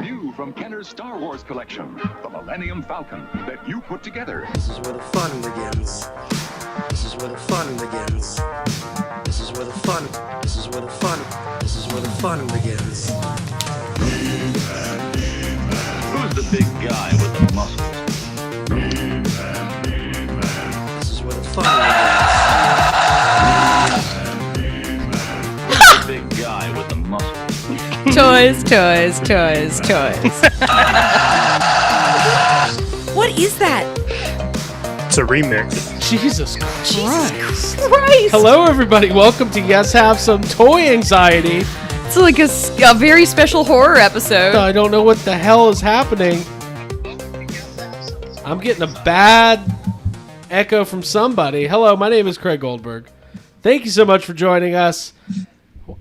New from Kenner's Star Wars collection, the Millennium Falcon that you put together. This is where the fun begins. This is where the fun begins. This is where the fun. This is where the fun. This is where the fun begins. Who's the big guy with the muscles? This is where the fun begins. Who's the big guy with the muscles? Toys. What is that? It's a remix. Jesus Christ. Hello, everybody. Welcome to Yes Have Some Toy Anxiety. It's like a very special horror episode. I don't know what the hell is happening. I'm getting a bad echo from somebody. Hello, my name is Craig Goldberg. Thank you so much for joining us.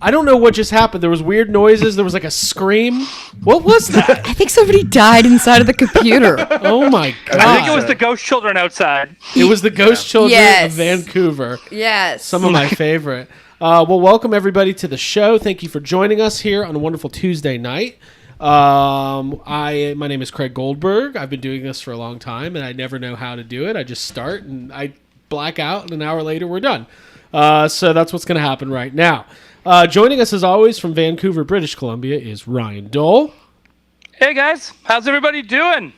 I don't know what just happened. There was weird noises. There was like a scream. What was that? I think somebody died inside of the computer. Oh my God. I think it was the ghost children outside. It was the ghost children Yes. of Vancouver. Yes. Some of my favorite. Well, welcome everybody to the show. Thank you for joining us here on a wonderful Tuesday night. My name is Craig Goldberg. I've been doing this for a long time, and I never know how to do it. I just start, and I black out, and an hour later, we're done. So that's what's going to happen right now. Joining us, as always, from Vancouver, British Columbia, is Ryan Dole. Hey guys, how's everybody doing?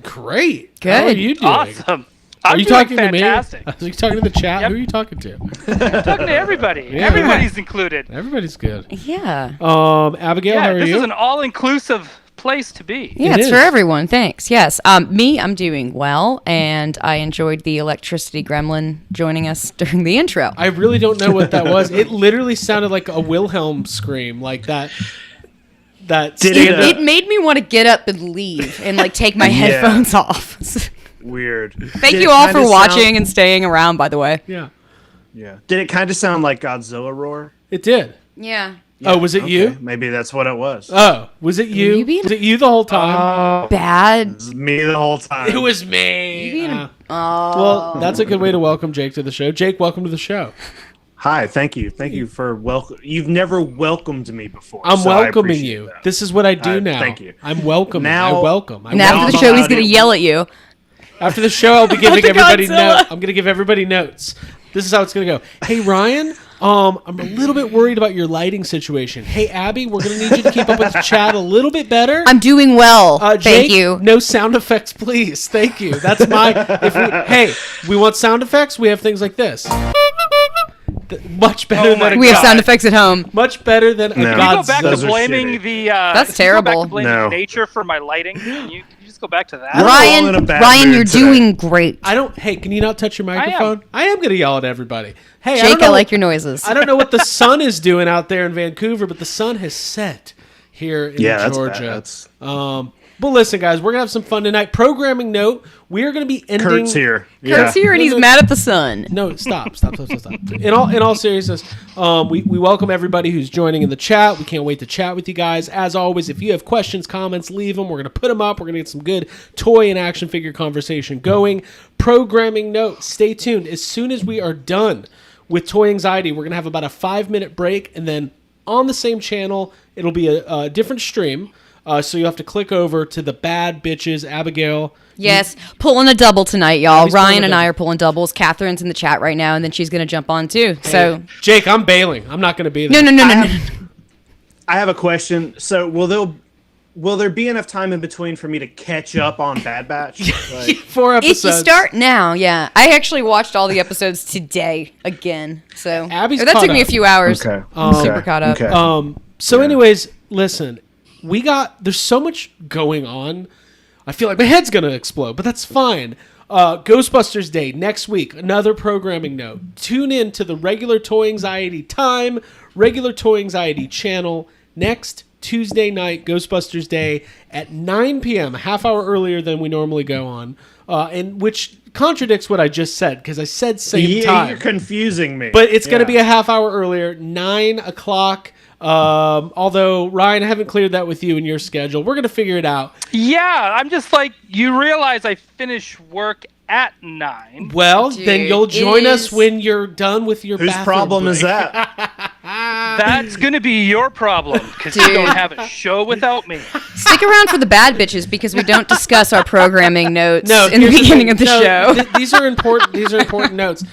Great. Good. How are you doing? Awesome. Are you doing talking fantastic. to me? Are you talking to the chat? Yep. Who are you talking to? I'm talking to everybody. Yeah. Everybody's included. Everybody's good. Yeah. Abigail, how are this you? is an all-inclusive place to be. Yeah, It it's is. for everyone. Thanks. Yes. I'm doing well, and I enjoyed the electricity gremlin joining us during the intro. I really don't know what that was. It literally sounded like a Wilhelm scream, like that. It made me want to get up and leave and like take my headphones off. Weird. Thank Did you it all kinda for watching and staying around, by the way. Yeah, Yeah. Did it kind of sound like Godzilla roar? it did. Yeah. Oh, was it Okay, you? Maybe that's what it was. Oh, was it you? you being- Was it you the whole time? Bad. It was me the whole time. It was me. being Well, that's a good way to welcome Jake to the show. Jake, welcome to the show. Hi, thank you. Thank you for welcome. You've never welcomed me before. I'm so I welcoming appreciate you. that. This is what I do now. Thank you. I'm welcoming. Now- I welcome. And after the Well, show, he's about going to it. yell at you. After the show, I'll be giving the everybody Godzilla. notes. I'm going to give everybody notes. This is how it's going to go. Hey, Ryan, I'm a little bit worried about your lighting situation. Hey, Abby, we're going to need you to keep up with the chat a little bit better. I'm doing well. Jake, Thank you. No sound effects, please. Thank you. That's my. Hey, we want sound effects. We have things like this. Much better Oh my than We have God. sound effects at home. much better than a No. Can you go back to Those are blaming shitty. the? That's if you go back terrible. to blaming No. nature for my lighting. Can you just go back to that? We're all in a bad Ryan, mood you're today. doing great. I don't. Hey, can you not touch your microphone? I am going to yell at everybody. Hey, Jake, I know like your noises. I don't know what the sun is doing out there in Vancouver, but the sun has set here in Yeah, that's Georgia. bad. That's But listen, guys, we're gonna have some fun tonight. Programming note: we are gonna be ending. Kurt's here. Kurt's here and he's mad at the sun. No, stop. In all seriousness, we welcome everybody who's joining in the chat. We can't wait to chat with you guys. As always, if you have questions, comments, leave them. We're gonna put them up. We're gonna get some good toy and action figure conversation going. Programming note: stay tuned. As soon as we are done with Toy Anxiety, we're gonna have about a 5-minute break, and then on the same channel, it'll be a different stream. So you have to click over to the Bad Bitches, Abigail. Yes, pulling a double tonight, y'all. Abby's pulling Ryan a and I double. are pulling doubles. Catherine's in the chat right now, and then she's going to jump on too. So, Jake, I'm bailing. I'm not going to be there. no. I have a question. So will there be enough time in between for me to catch up on Bad Batch? Like, 4 episodes. If you start now, yeah. I actually watched all the episodes today again. So Abby's that caught took me a up. few hours. okay. Super caught up. Okay. So anyways, listen, there's so much going on. I feel like my head's going to explode, but that's fine. Ghostbusters Day next week, another programming note. Tune in to the regular Toy Anxiety time, regular Toy Anxiety channel next Tuesday night, Ghostbusters Day at 9 p.m., a half hour earlier than we normally go on, and which contradicts what I just said, because I said same time. You're confusing me. But it's going to be a half hour earlier, 9 o'clock. Although, Ryan, I haven't cleared that with you in your schedule. We're going to figure it out. Yeah, I'm just like, you realize I finish work at 9. Well, Dude, then you'll join it us is- when you're done with your Whose bathroom problem break. is that? That's going to be your problem, because you Dude. don't have a show without me. Stick around for the bad bitches because we don't discuss our programming notes in the here's beginning of the No, show. These are important. These are important notes.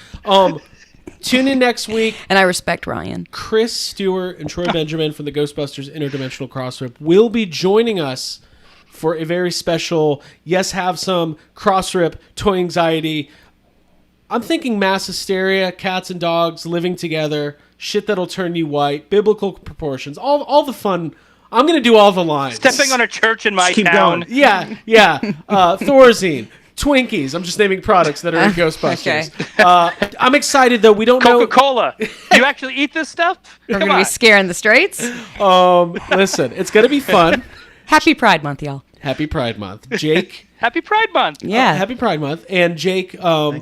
Tune in next week. And I respect Ryan. Chris Stewart and Troy Benjamin from the Ghostbusters Interdimensional Crossrip will be joining us for a very special have some Crossrip toy anxiety. I'm thinking mass hysteria, cats and dogs living together, shit that'll turn you white, biblical proportions, all the fun. I'm gonna do all the lines. Stepping on a church in my Just keep town. going. Yeah. Thorazine, Twinkies. I'm just naming products that are in Ghostbusters. I'm excited though. We don't know. Coca-Cola. You actually eat this stuff? We're Come going to be on. scaring the straights. Listen, it's gonna be fun. Happy Pride Month, y'all. Happy Pride Month, Jake. Happy Pride Month. Yeah. Happy Pride Month, and Jake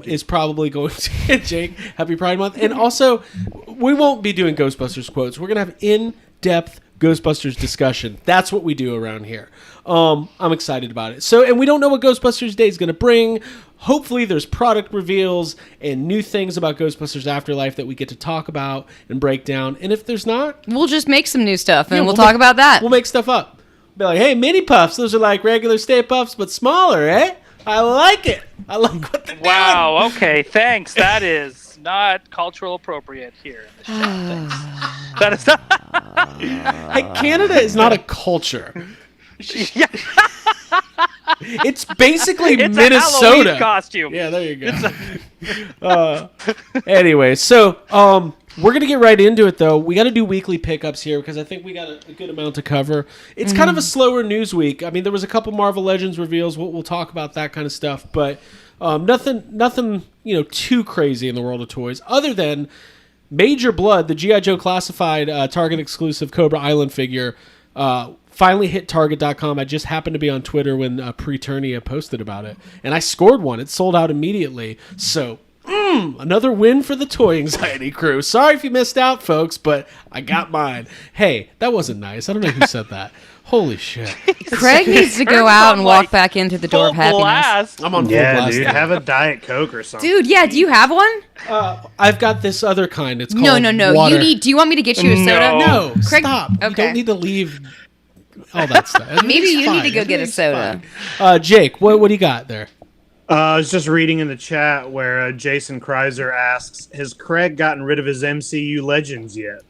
is probably going to Jake. Happy Pride Month, and also we won't be doing Ghostbusters quotes. We're gonna have in-depth Ghostbusters discussion. That's what we do around here. I'm excited about it. So, and we don't know what Ghostbusters Day is going to bring. Hopefully there's product reveals and new things about Ghostbusters Afterlife that we get to talk about and break down. And if there's not, We'll just make some new stuff, and yeah, we'll talk about that. We'll make stuff up. Be like, hey, mini puffs. Those are like regular Stay Puffs, but smaller, eh? I like it. I like what they're doing. Wow. Okay. Thanks. That is not cultural appropriate here in the show. Thanks. That is not. Hey, Canada is not a culture. Yeah. It's basically It's a Minnesota. Halloween costume. Yeah, there you go. Anyway, so we're gonna get right into it though. We got to do weekly pickups here because I think we got a good amount to cover. It's kind of a slower news week. I mean, there was a couple Marvel Legends reveals. We'll talk about that kind of stuff, but nothing too crazy in the world of toys other than Major Blood, the G.I. Joe classified Target exclusive Cobra Island figure. Finally hit Target.com. I just happened to be on Twitter when Preternia posted about it, and I scored one. It sold out immediately. So, another win for the Toy Anxiety crew. Sorry if you missed out, folks, but I got mine. Hey, that wasn't nice. I don't know who said that. Holy shit. Craig needs to go out and walk back into the door of happiness. Blast. I'm on full Yeah, blast. dude. Have a Diet Coke or something. Dude, yeah, do you have one? I've got this other kind. It's called No. water. Do you want me to get you a soda? No, Craig- stop. You okay. don't need to leave all that stuff. Maybe Everything's you need fine. to go get a Everything's soda. fine. Jake, what do you got there? I was just reading in the chat where Jason Kreiser asks, "Has Craig gotten rid of his MCU legends yet?"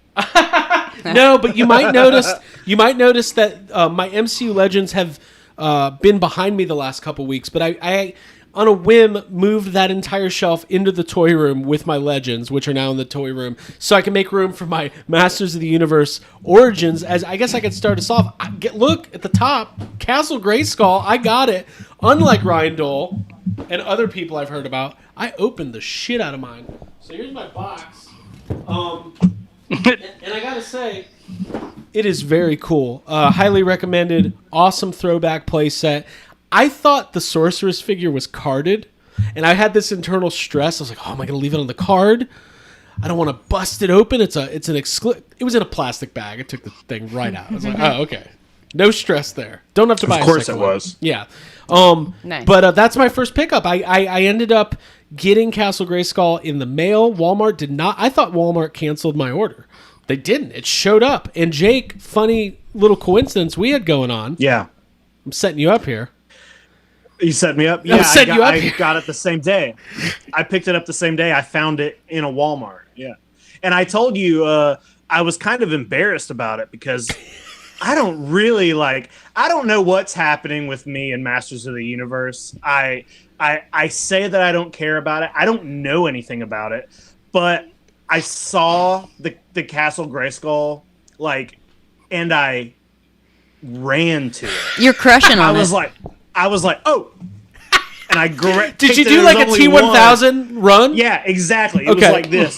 No, but you might notice that my MCU Legends have been behind me the last couple weeks, but I on a whim moved that entire shelf into the toy room with my Legends, which are now in the toy room, so I can make room for my Masters of the Universe Origins. As I guess I could start us off. Look at the top, Castle Grayskull. I got it. Unlike Ryan Dole and other people I've heard about, I opened the shit out of mine. So here's my box. And I gotta say, it is very cool. Highly recommended. Awesome throwback playset. I thought the Sorceress figure was carded, and I had this internal stress. I was like, "Oh, am I gonna leave it on the card? I don't want to bust it open. It was in a plastic bag. I took the thing right out. I was like, oh, okay, no stress there. Don't have to buy. Of course a second it one. was. Yeah. Nice. But that's my first pickup. I ended up getting Castle Grayskull in the mail. Walmart did not. I thought Walmart canceled my order. They didn't. It showed up. And Jake, funny little coincidence we had going on. Yeah. I'm setting you up here. You set me up? I'm Yeah, setting you up here. I got it the same day. I picked it up the same day. I found it in a Walmart. Yeah. And I told you I was kind of embarrassed about it because I don't really I don't know what's happening with me and Masters of the Universe. I say that I don't care about it. I don't know anything about it. But I saw the Castle Grayskull and I ran to it. You're crushing on it. I was like, oh. And I Did you do like a T1000 run? Yeah, exactly. It Okay. was like this.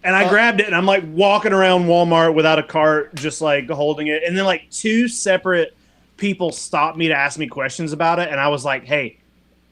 And I grabbed it, and I'm like walking around Walmart without a cart, just like holding it. And then like two separate people stopped me to ask me questions about it. And I was like, hey,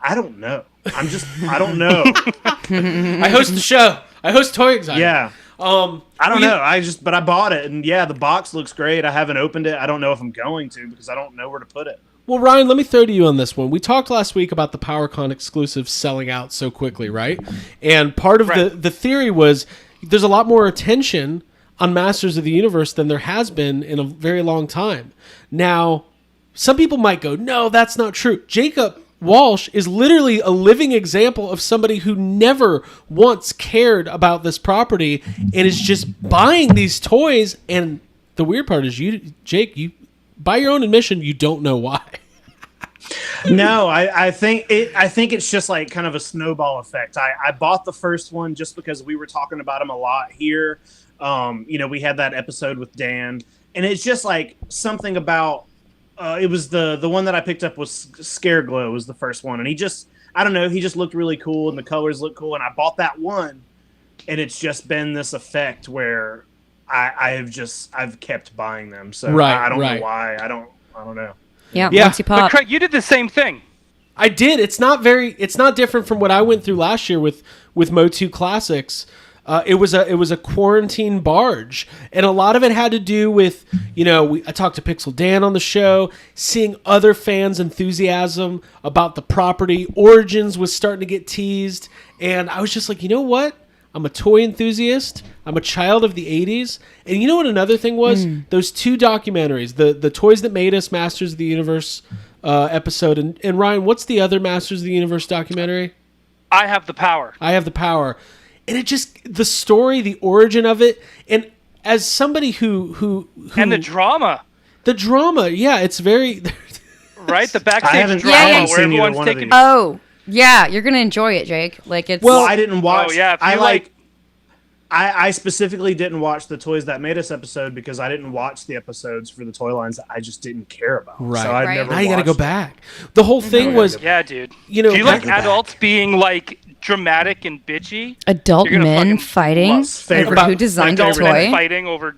I don't know. I don't know. I host the show. I host Toy Anxiety. Yeah. I don't you- know. But I bought it, and yeah, the box looks great. I haven't opened it. I don't know if I'm going to because I don't know where to put it. Well, Ryan, let me throw to you on this one. We talked last week about the PowerCon exclusives selling out so quickly, right? And part of the theory was there's a lot more attention on Masters of the Universe than there has been in a very long time. Now, some people might go, no, that's not true. Jacob Walsh is literally a living example of somebody who never once cared about this property and is just buying these toys. And the weird part is, Jake, by your own admission, you don't know why. No, I think it's just like kind of a snowball effect. I bought the first one just because we were talking about him a lot here. We had that episode with Dan, and it's just like something about it was the one that I picked up was Scareglow was the first one, and he just looked really cool and the colors look cool, and I bought that one, and it's just been this effect where I've kept buying them. So I don't know why. I don't know. Yeah, Yeah. once you But pop. Craig, you did the same thing. I did. It's not different from what I went through last year with Motu Classics. It was a quarantine barge, and a lot of it had to do with, I talked to Pixel Dan on the show, seeing other fans' enthusiasm about the property. Origins was starting to get teased, and I was just like, you know what? I'm a toy enthusiast. I'm a child of the 80s. And you know what another thing was? Those two documentaries, the Toys That Made Us Masters of the Universe episode. And Ryan, what's the other Masters of the Universe documentary? I Have the Power. I Have the Power. And it just, the story, the origin of it. And as somebody who And the drama. The drama, yeah, it's very... Right? The I backstage haven't drama where seen either everyone's one of taking... these. Oh, yeah, you're gonna enjoy it, Jake. Like it's. Well, I didn't watch. Oh, yeah, if you I specifically didn't watch the Toys That Made Us episode because I didn't watch the episodes for the toy lines that I just didn't care about. Right. So I've Right. never Now you got to go watched back. The whole thing was, Yeah, dude. you know, Do you like back- adults being like dramatic and bitchy? adult You're gonna men fucking fighting love favorite- over who designed your Adult men toy. fighting over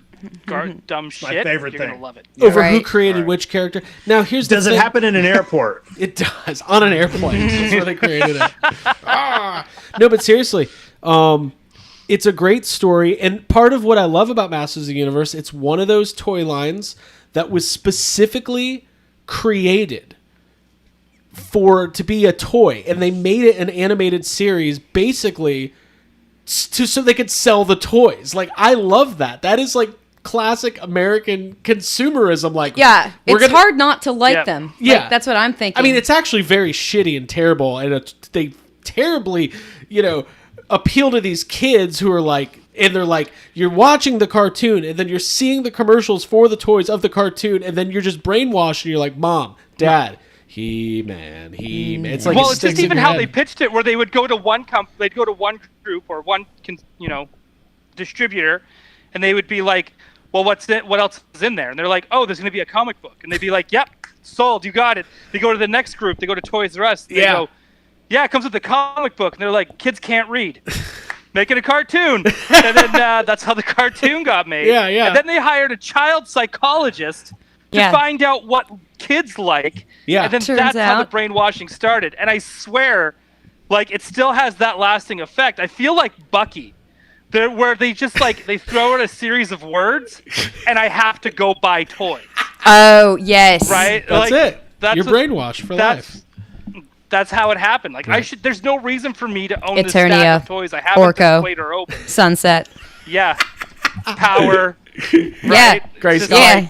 dumb shit. favorite You're gonna thing. love it. over who Right. created which character. Now, here's the Does it thing. happen in an airport? It does on an airplane. That's where they created it. No, but seriously, it's a great story, and part of what I love about Masters of the Universe, it's one of those toy lines that was specifically created to be a toy, and they made it an animated series, basically, so they could sell the toys. Like, I love that. That is like classic American consumerism. Like, Yeah, we're it's gonna- hard not to like Yeah. them. Yeah. Like, that's what I'm thinking. I mean, it's actually very shitty and terrible, and they terribly, appeal to these kids who are like, and they're like, you're watching the cartoon, and then you're seeing the commercials for the toys of the cartoon, and then you're just brainwashed, and you're like, Mom, Dad, He-Man. It's like Well, it it's sticks just in even your how head. they pitched it, where they would go to one they'd go to one group or one, distributor, and they would be like, "Well, what else is in there?" And they're like, "Oh, there's going to be a comic book," and they'd be like, "Yep, sold, you got it." They go to the next group, they go to Toys R Us, they go, "Yeah, it comes with the comic book," and they're like, "Kids can't read." Make it a cartoon, and then that's how the cartoon got made. Yeah. And then they hired a child psychologist to Yeah. find out what kids like. Yeah. And then Turns that's how the out- brainwashing started. And I swear, like, it still has that lasting effect. I feel like Bucky, where they just they throw in a series of words, and I have to go buy toys. oh yes, Right? That's it. That's You're what- brainwashed for life. That's how it happened. Like, Right. there's no reason for me to own this Eternia, stack of toys I haven't Orko. displayed or opened. Sunset. Yeah. Power. Yeah. Right? Grayskull. Just Yeah.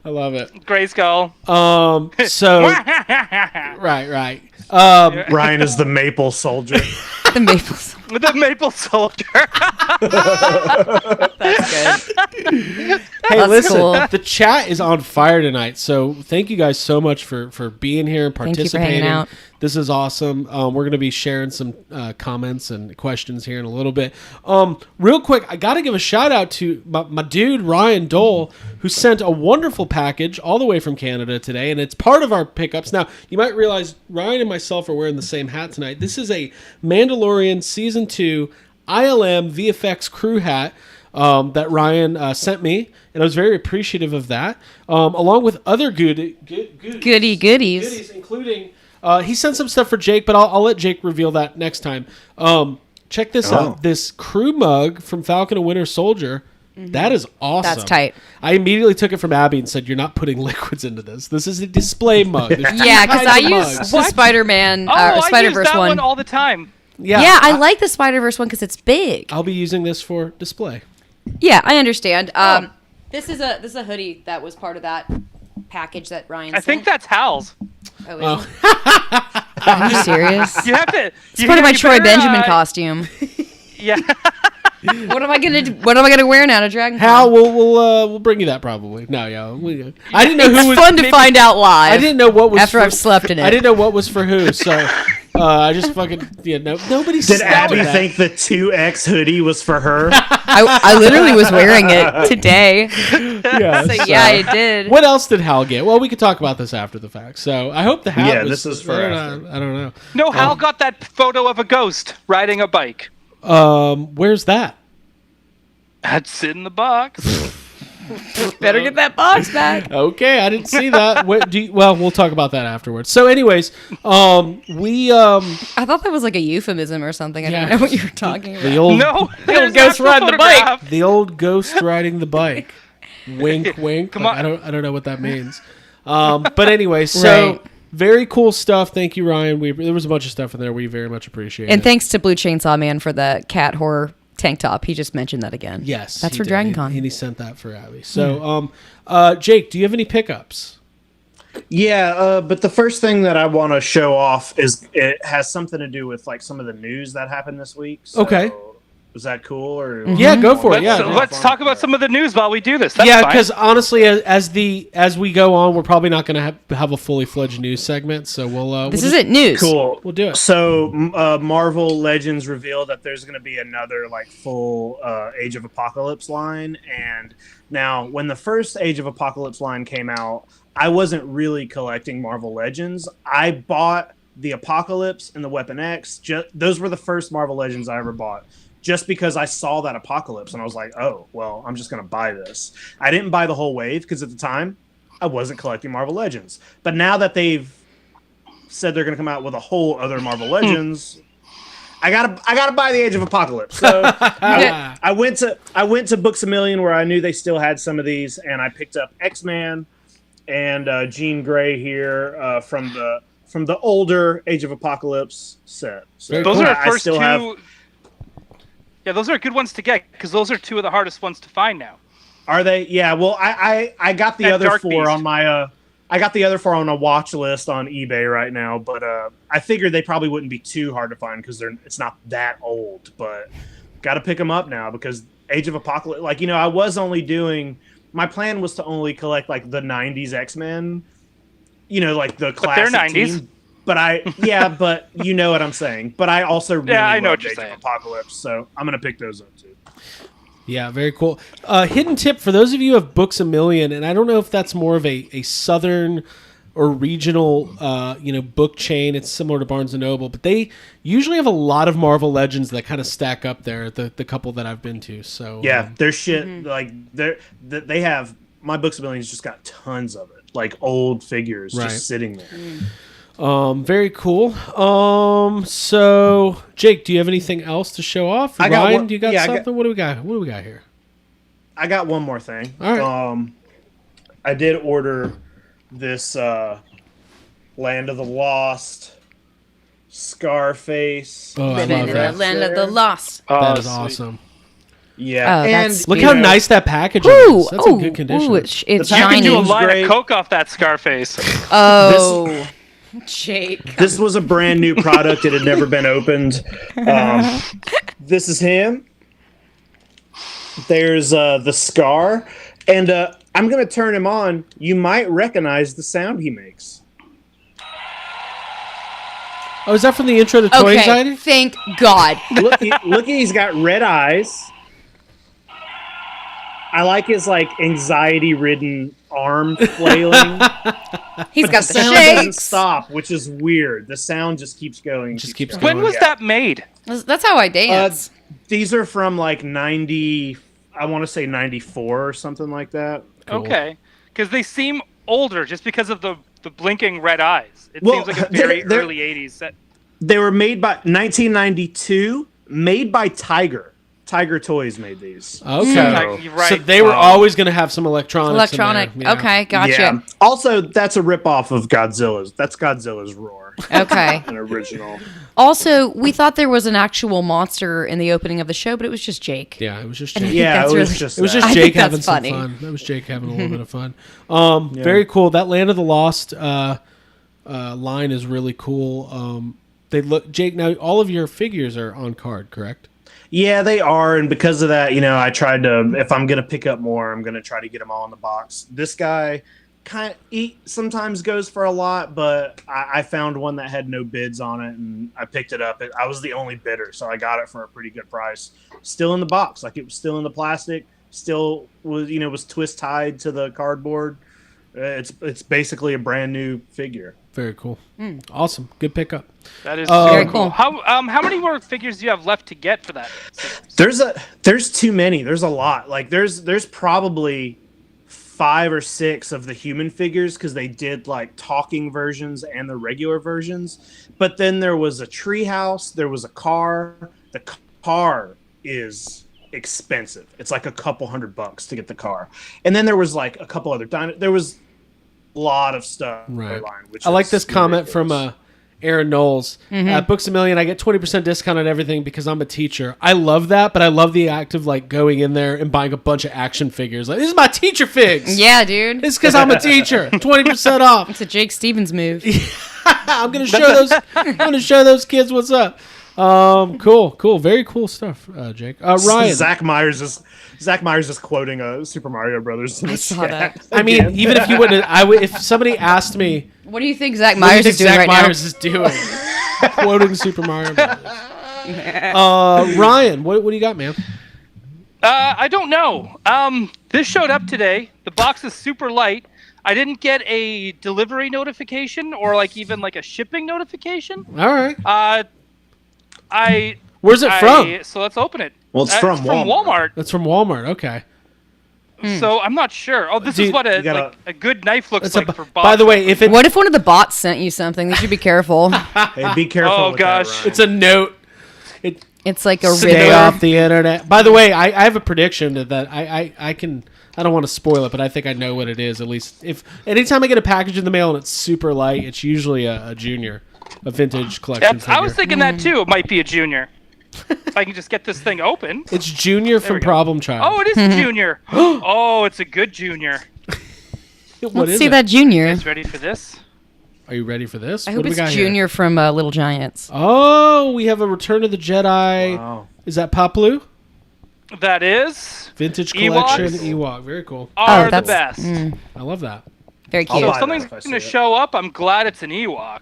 I love it. Grayskull. So right. Ryan is the maple soldier. The Maples. The Maple Soldier. That's good. Hey, That's listen, cool. the chat is on fire tonight, so thank you guys so much for being here and Thank you for hanging participating. out. This is awesome. We're going to be sharing some comments and questions here in a little bit. Real quick, I got to give a shout out to my dude, Ryan Dole, who sent a wonderful package all the way from Canada today, and it's part of our pickups. Now, you might realize Ryan and myself are wearing the same hat tonight. This is a Mandalorian Season 2 ILM VFX crew hat that Ryan sent me, and I was very appreciative of that, along with other goodies, including he sent some stuff for Jake, but I'll let Jake reveal that next time. Check this out. This crew mug from Falcon and Winter Soldier. That is awesome. That's tight. I immediately took it from Abby and said, "You're not putting liquids into this. This is a display mug." There's two Yeah, because kinds I of use mugs. the Spider-Man, Oh, I Spider use Verse that one. one all the time. Yeah, Yeah, I like the Spider Verse one because it's big. I'll be using this for display. Yeah, I understand. This is a hoodie that was part of that package that Ryan sent. I think that's Hal's. Oh, is it? Are you serious? You have to. It's part of my Troy Benjamin costume. Yeah. What am I gonna do? What am I gonna wear now to Dragon? Hal, we'll bring you that probably. No, yeah. I didn't know who It's was. fun to find out live. I didn't know what was after for, I've slept in it. I didn't know what was for who, so I just fucking nobody. Did Abby think the 2X hoodie was for her? I literally was wearing it today. Yeah, So yeah, I did. What else did Hal get? Well, we could talk about this after the fact. So I hope the Hal. Yeah, was, this is for after. I don't know. No, Hal got that photo of a ghost riding a bike. Where's that? That's in the box. Better get that box back. Okay, I didn't see that. Well, we'll talk about that afterwards. So, anyways, we I thought that was like a euphemism or something. I didn't know what you were talking about. the old No, The old ghost riding the bike. the old ghost riding the bike. Wink, wink. Come Like, on. I don't know what that means. But anyway, so Right. very cool stuff. Thank you, Ryan. There was a bunch of stuff in there we very much appreciate. And it. thanks to Blue Chainsaw Man for the cat horror tank top. He just mentioned that again. Yes, That's he for did. Dragon Con. And he sent that for Abby. So, Jake, do you have any pickups? Yeah, but the first thing that I want to show off is it has something to do with like some of the news that happened this week. So, Okay. is that cool? Or Yeah, go for it. Yeah, Let's talk about some of the news while we do this. That's yeah, fine. because honestly, as we go on, we're probably not going to have a fully fledged news segment. So This isn't news. Cool. We'll do it. So, Marvel Legends revealed that there's going to be another like full Age of Apocalypse line. And now, when the first Age of Apocalypse line came out, I wasn't really collecting Marvel Legends. I bought the Apocalypse and the Weapon X. Those were the first Marvel Legends I ever bought. Just because I saw that Apocalypse and I was like, oh, well, I'm just going to buy this. I didn't buy the whole wave because at the time I wasn't collecting Marvel Legends. But now that they've said they're going to come out with a whole other Marvel Legends, I gotta buy the Age of Apocalypse. So I went to Books A Million where I knew they still had some of these, and I picked up X-Man and Jean Grey here from the older Age of Apocalypse set. So those are our I first still two. have- Yeah, those are good ones to get because those are two of the hardest ones to find now. Are they? Yeah. Well, I got the That other Dark four Beast. on my I got the other four on a watch list on eBay right now, but I figured they probably wouldn't be too hard to find because it's not that old. But got to pick them up now because Age of Apocalypse. Like I was only doing. My plan was to only collect like the '90s X-Men. Like the classic they're 90s. team. But but you know what I'm saying. But I also really I know love what you're Age saying. of Apocalypse, so I'm gonna pick those up too. Yeah, very cool. Hidden tip for those of you who have Books A Million, and I don't know if that's more of a southern or regional, book chain. It's similar to Barnes and Noble, but they usually have a lot of Marvel Legends that kind of stack up there. The couple that I've been to. So Yeah, their shit like they have my Books A Million's just got tons of it, like old figures Right. just sitting there. very cool. So Jake, do you have anything else to show off? I got Ryan, one- do you got yeah, I something? What do we got? What do we got here? I got one more thing. All right. I did order this Land of the Lost Scarface. Oh, I Living love in that. the land of the lost. That is sweet. awesome. Yeah, Oh, and that's Look you how know, nice that packaging Ooh, is. That's in good condition. it's You can shiny. do a Packaging's line great. of coke off that Scarface. Oh, Jake. This was a brand new product. It had never been opened. This is him. There's the Scar. And I'm going to turn him on. You might recognize the sound he makes. Oh, is that from the intro to Toy Okay, Anxiety? thank God. Look, he's got red eyes. I like his anxiety-ridden arm flailing. He's got The the sound doesn't shakes. stop, which is weird. The sound just keeps going. Just keeps going. When going. was that made? That's how I dance. These are from 90. I want to say 94 or something like that. Okay, because they seem older just because of the blinking red eyes. It Well, seems like a very they're- early '80s set. They were made by 1992, made by Tiger. Tiger Toys made these. Okay. You're right. So they were always going to have some electronics. Electronic. In there. Yeah. Okay, gotcha. Yeah. Also, that's a ripoff of Godzilla's. That's Godzilla's roar. Okay. An original. Also, we thought there was an actual monster in the opening of the show, but it was just Jake. Yeah, it was just And I Jake. think Yeah, that's it was really- just It was that. just I Jake think that's having some funny. fun. That was Jake having a little bit of fun. Very cool. That Land of the Lost line is really cool. They look, Jake. Now all of your figures are on card, correct? Yeah, they are, and because of that, I tried to. If I'm gonna pick up more, I'm gonna try to get them all in the box. This guy he sometimes goes for a lot, but I found one that had no bids on it, and I picked it up. I was the only bidder, so I got it for a pretty good price. Still in the box, like it was still in the plastic. Still was twist tied to the cardboard. It's basically a brand new figure. Very cool. Awesome. Good pickup. That is Very so cool. How many more figures do you have left to get for that? There's too many. There's a lot. Like there's probably 5 or 6 of the human figures because they did like talking versions and the regular versions. But then there was a treehouse. There was a car. The car is expensive. It's like a couple $100 to get the car. And then there was like a couple other there was a lot of stuff. Right. Which I like is this comment ridiculous. from Aaron Knowles. At Books A Million, I get 20% discount on everything because I'm a teacher. I love that, but I love the act of like going in there and buying a bunch of action figures. Like, this is my teacher figs. Yeah, dude. It's because I'm a teacher. 20% off. It's a Jake Stevens move. I'm gonna show those kids what's up. Cool. Very cool stuff, Jake. Ryan. Zach Myers is quoting Super Mario Brothers. In I the saw chat. that. I mean, even if you wouldn't, if somebody asked me, What do you think Zach what do you Myers think is doing Zach right Myers is doing, quoting Super Mario Brothers. Ryan, what do you got, man? I don't know. This showed up today. The box is super light. I didn't get a delivery notification or like even like a shipping notification. All right. Where's it from? So let's open it. Well, it's from Walmart. That's from Walmart. Okay. So I'm not sure. Oh, this Dude, is what you gotta- a good knife looks That's like for box. by the way, if now? it, What if one of the bots sent you something? You should be careful. Hey, be careful. Oh, with that, gosh. Ryan. it's a note, It's like a stay riddle. off the internet. By the way, I have a prediction that I can. I don't want to spoil it, but I think I know what it is. At least if anytime I get a package in the mail and it's super light, it's usually a junior, a vintage collection figure. I was thinking that too. It might be a junior. If I can just get this thing open. It's Junior from we go. Problem Child. Oh, it is junior. Oh, it's a good junior. What Let's is see it? that Junior. Guys ready for this? Are you ready for this? I What hope do we it's got here? Junior from Little Giants. Oh, we have a Return of the Jedi. Wow. Is that Paploo? That is Vintage Ewoks? collection Ewok. Very cool. are the that's- best. I love that. Very I'll cute. buy If something's that if I see going to it. show up, I'm glad it's an Ewok.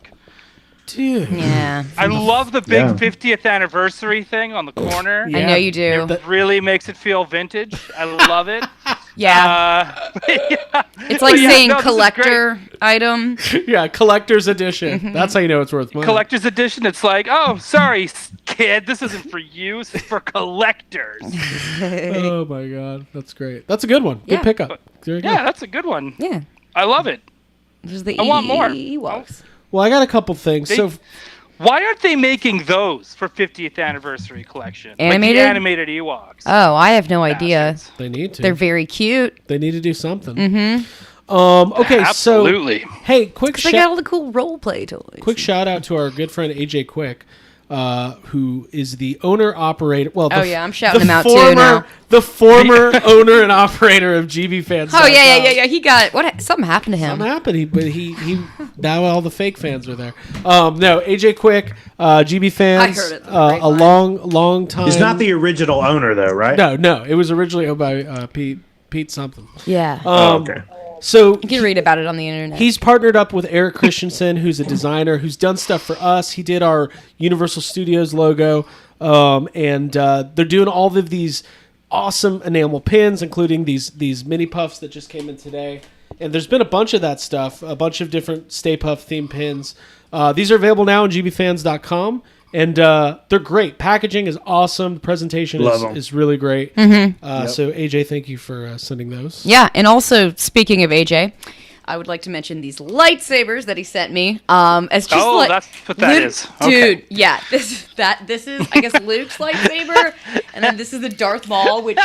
Dude. Yeah. I love the big Yeah. 50th anniversary thing on the corner. Yeah. I know you do. It really makes it feel vintage. I love it. Yeah. Yeah. It's like But yeah, saying no, this is collector item. Yeah, collector's edition. That's how you know it's worth money. Collector's edition. It's like, oh, sorry, kid, this isn't for you. This is for collectors. Oh my god, that's great. That's a good one. Good Yeah. pickup. Very good. Yeah, that's a good one. Yeah. I love it. There's the I want more. Ewoks. Well, I got a couple things. They- So Why aren't they making those for 50th anniversary collection? Animated? Like the animated Ewoks. Oh, I have no idea. Bastards. they need to. They're very cute. They need to do something. Okay, Absolutely. so hey, quick They got all the cool role play toys. quick shout out to our good friend AJ Quick, who is the owner operator. Well, Oh, yeah, I'm shouting the him out too former, now. The former owner and operator of GB Fans. Oh yeah. He got something happened to him. Something happened, but he now all the fake fans are there. No, AJ Quick, GB Fans. I heard it. A long time. He's not the original owner, though, right? No. It was originally owned by Pete something. Yeah. Okay. So You can read about it on the internet. he's partnered up with Eric Christensen, who's a designer who's done stuff for us. He did our Universal Studios logo, and they're doing all of these awesome enamel pins, including these mini puffs that just came in today. And there's been a bunch of that stuff, a bunch of different Stay Puft themed pins. These are available now on gbfans.com, and they're great. Packaging is awesome. The presentation Love 'em. is really great. So AJ, thank you for sending those. Yeah, and also speaking of AJ, I would like to mention these lightsabers that he sent me. As just Oh, like, that's what that is. Okay. Dude. Yeah, this is I guess Luke's lightsaber, and then this is the Darth Maul, which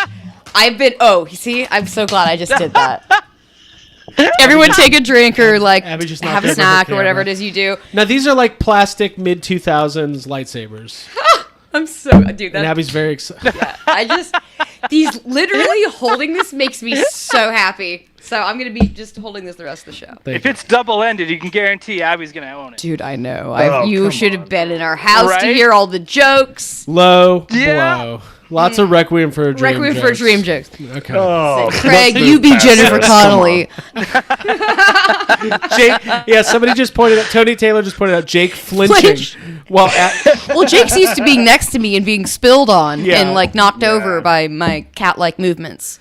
I've been. Oh, you see, I'm so glad I just did that. Everyone take a drink or like Abby just have knocked a over snack her or whatever it camera. is you do. Now these are like plastic mid 2000s lightsabers, I'm so dude. and That Abby's very excited. I just these literally holding this makes me so happy. So I'm gonna be just holding this the rest of the show. If it's double-ended, you can guarantee Abby's gonna own it. Dude, I know. Oh, You come should on. have been in our house to Right? hear all the jokes. Low Yeah. blow. Lots of Requiem for a Dream. Requiem for a jokes. Dream jokes. Okay. Oh, Craig, let's you move be past Jennifer this. Come Connelly. Jake, yeah, somebody just pointed out. Tony Taylor just pointed out Jake flinching. Flinch. While Well, Jake's used to being next to me and being spilled on Yeah. and like knocked over by my cat-like movements.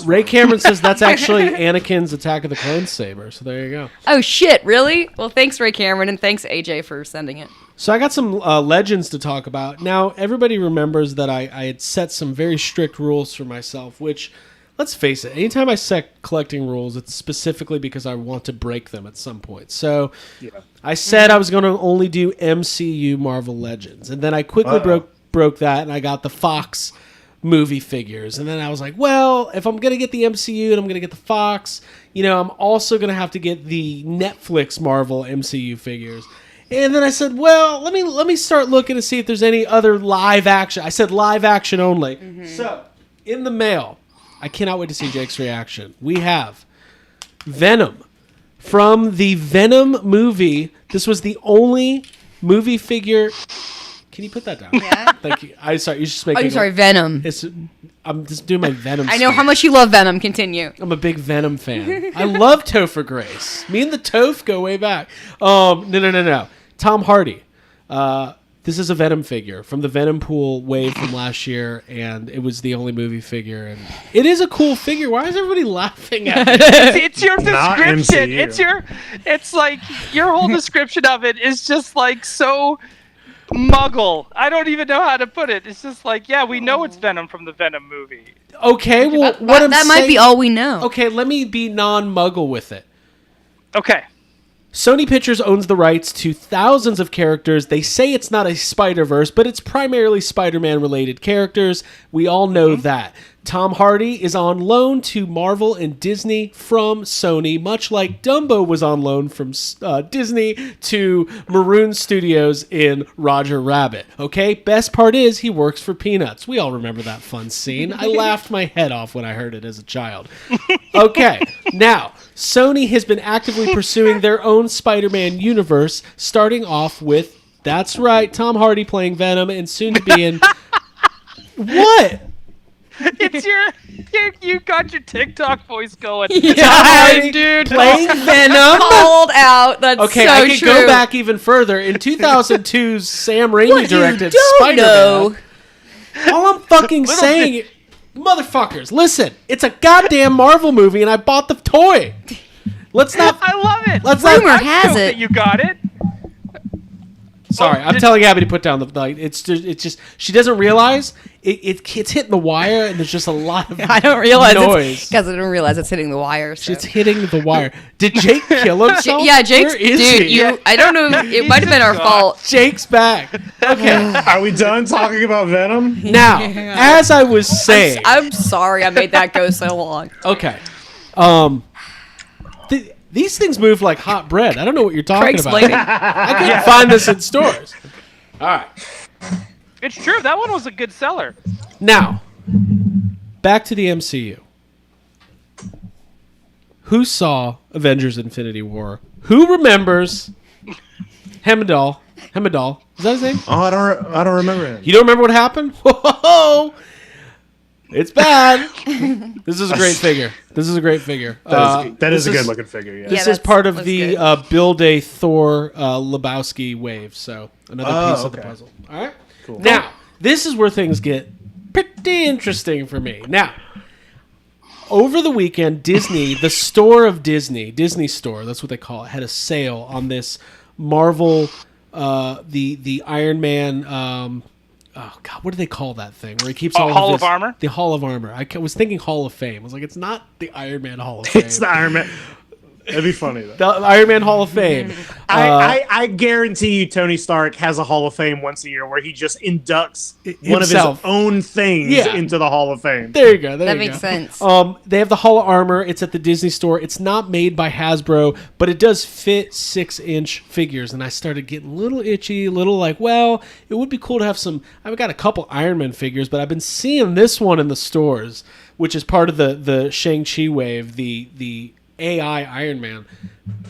Ray Cameron says that's actually Anakin's Attack of the Clones saber. So there you go. Oh shit, really? Well, thanks Ray Cameron and thanks AJ for sending it. So I got some legends to talk about. Now, everybody remembers that I had set some very strict rules for myself, which, let's face it, anytime I set collecting rules, it's specifically because I want to break them at some point. So I said I was going to only do MCU Marvel Legends, and then I quickly broke that, and I got the Fox movie figures. And then I was like, well, if I'm going to get the MCU and I'm going to get the Fox, I'm also going to have to get the Netflix Marvel MCU figures. And then I said, well, let me start looking to see if there's any other live action. I said live action only. So, in the mail, I cannot wait to see Jake's reaction. We have Venom from the Venom movie. This was the only movie figure. Can you put that down? Yeah. Thank you. You're just Oh, making. I'm sorry, Venom. I'm just doing my Venom. I know how much you love Venom. Continue. I'm a big Venom fan. I love Topher Grace. Me and the Toph go way back. No. Tom Hardy. This is a Venom figure from the Venom Pool wave from last year, and it was the only movie figure. And it is a cool figure. Why is everybody laughing at me? It's your Not description. MCU. It's like your whole description of it is just like so muggle. I don't even know how to put it. It's just like, yeah, we know it's Venom from the Venom movie. Okay, well, That, what I'm that saying, might be all we know. Okay, let me be non-muggle with it. Okay. Sony Pictures owns the rights to thousands of characters. They say it's not a Spider-Verse, but it's primarily Spider-Man related characters. We all know that. Tom Hardy is on loan to Marvel and Disney from Sony, much like Dumbo was on loan from Disney to Maroon Studios in Roger Rabbit. Okay, best part is he works for Peanuts. We all remember that fun scene. I laughed my head off when I heard it as a child. Okay, now, Sony has been actively pursuing their own Spider-Man universe, starting off with, that's right, Tom Hardy playing Venom and soon to be in... What? It's you got your TikTok voice going. Hardy dude. playing Venom. Called out. That's Okay, so I can true. go back even further. In 2002's Sam Raimi What directed you don't Spider-Man. know. All I'm fucking saying, motherfuckers, listen, it's a goddamn Marvel movie, and I bought the toy. Let's not. I love it. Let's Rumor not. has Stoked it. that you got it. Sorry, I'm telling Abby to put down the light. It's just she doesn't realize it's hitting the wire, and there's just a lot of I don't realize noise. because I don't realize it's hitting the wire. So. It's hitting the wire. Did Jake kill himself? Yeah, Jake's Where is dude. he? I don't know. It might have been our fault. Jake's back. Okay. Are we done talking about Venom? Now, as I was saying, I'm sorry I made that go so long. okay. These things move like hot bread. I don't know what you're talking Craig's about. blaming. I couldn't find this in stores. All right. It's true. That one was a good seller. Now, back to the MCU. Who saw Avengers Infinity War? Who remembers Heimdall? Heimdall. Is that his name? Oh, I don't remember him. You don't remember what happened? Whoa! It's bad. This is a great figure. That is a this good looking figure. Yeah. This is that's- part of that's the good. build a Thor Lebowski wave. So another piece of the okay. puzzle. All right. Cool. Now this is where things get pretty interesting for me. Now, over the weekend, Disney, the store of Disney Store, that's what they call it, had a sale on this Marvel, the Iron Man. Oh God, what do they call that thing where he keeps all Hall of of his, Armor? The Hall of Armor. I was thinking Hall of Fame. I was like, it's not the Iron Man Hall of Fame. It's the Iron Man. That'd be funny though. The Iron Man Hall of Fame. I guarantee you Tony Stark has a Hall of Fame once a year where he just inducts one of himself. his own things into the Hall of Fame. There you go. That makes sense. They have the Hall of Armor. It's at the Disney store. It's not made by Hasbro, but it does fit 6-inch figures. And I started getting a little itchy, a little like, well, it would be cool to have some. I've got a couple Iron Man figures, but I've been seeing this one in the stores, which is part of the Shang-Chi wave, the AI Iron Man.